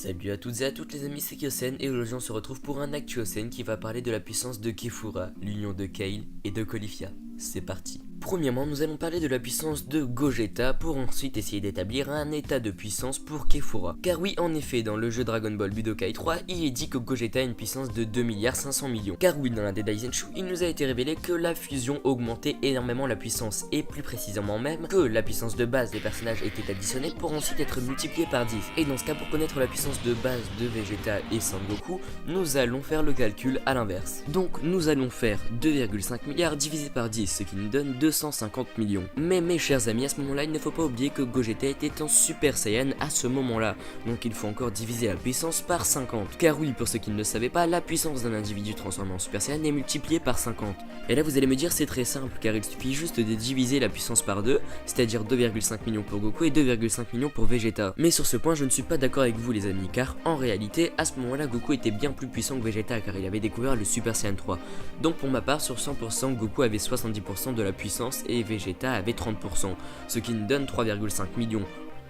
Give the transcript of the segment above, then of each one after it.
Salut à toutes et à toutes les amis, c'est Kyosen et aujourd'hui on se retrouve pour un Actuosen qui va parler de la puissance de Kefura, l'union de Kale et de Caulifla. C'est parti. Premièrement, nous allons parler de la puissance de Gogeta pour ensuite essayer d'établir un état de puissance pour Kefura. Car oui, en effet, dans le jeu Dragon Ball Budokai 3, il est dit que Gogeta a une puissance de 2,5 milliards. Car oui, dans la Daisenshu, il nous a été révélé que la fusion augmentait énormément la puissance et plus précisément même que la puissance de base des personnages était additionnée pour ensuite être multipliée par 10. Et dans ce cas, pour connaître la puissance de base de Vegeta et Sangoku, nous allons faire le calcul à l'inverse. Donc nous allons faire 2,5 milliards divisé par 10, ce qui nous donne 250 millions. Mais mes chers amis, à ce moment-là, il ne faut pas oublier que Gogeta était en Super Saiyan à ce moment-là. Donc il faut encore diviser la puissance par 50. Car oui, pour ceux qui ne le savaient pas, la puissance d'un individu transformé en Super Saiyan est multipliée par 50. Et là vous allez me dire c'est très simple, car il suffit juste de diviser la puissance par 2, c'est-à-dire 2,5 millions pour Goku et 2,5 millions pour Vegeta. Mais sur ce point, je ne suis pas d'accord avec vous les amis, car en réalité, à ce moment-là, Goku était bien plus puissant que Vegeta, car il avait découvert le Super Saiyan 3. Donc pour ma part, sur 100%, Goku avait 70% de la puissance et Vegeta avait 30%, ce qui nous donne 3,5 millions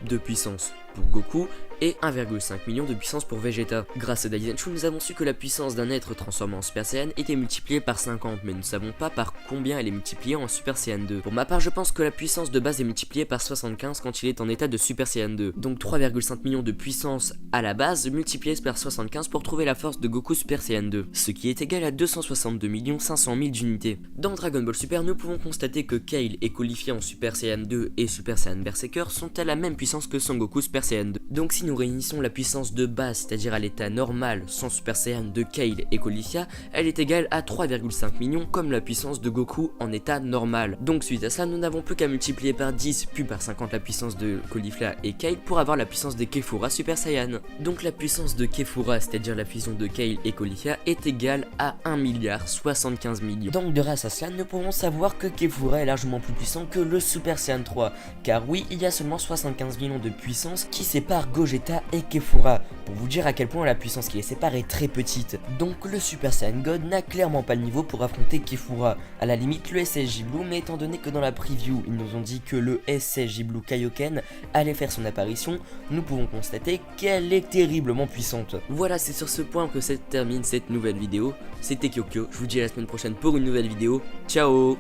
de puissance pour Goku et 1,5 million de puissance pour Vegeta. Grâce à Daisenshu, nous avons su que la puissance d'un être transformé en Super Saiyan était multipliée par 50, mais nous ne savons pas par combien elle est multipliée en Super Saiyan 2. Pour ma part, je pense que la puissance de base est multipliée par 75 quand il est en état de Super Saiyan 2. Donc 3,5 millions de puissance à la base multipliée par 75 pour trouver la force de Goku Super Saiyan 2, ce qui est égal à 262 500 000 d'unités. Dans Dragon Ball Super, nous pouvons constater que Kale et Caulifla en Super Saiyan 2 et Super Saiyan Berserker sont à la même puissance que Sangoku Super Saiyan 2. Donc si nous réunissons la puissance de base, c'est-à-dire à l'état normal sans Super Saiyan de Kale et Caulifla, elle est égale à 3,5 millions comme la puissance de Goku en état normal. Donc suite à ça, nous n'avons plus qu'à multiplier par 10 puis par 50 la puissance de Caulifla et Kale pour avoir la puissance de Kefura Super Saiyan. Donc la puissance de Kefura, c'est-à-dire la fusion de Kale et Caulifla, est égale à 1,75 milliard. Donc grâce à cela, nous pouvons savoir que Kefura est largement plus puissant que le Super Saiyan 3, car oui, il y a seulement 75 millions de puissance qui séparent Gogeta et Kefura, pour vous dire à quel point la puissance qui les sépare est très petite. Donc le Super Saiyan God n'a clairement pas le niveau pour affronter Kefura, à la limite le SSJ Blue, mais étant donné que dans la preview ils nous ont dit que le SSJ Blue Kaioken allait faire son apparition, nous pouvons constater qu'elle est terriblement puissante. Voilà, c'est sur ce point que se termine cette nouvelle vidéo. C'était Kyokyo, je vous dis à la semaine prochaine pour une nouvelle vidéo, ciao.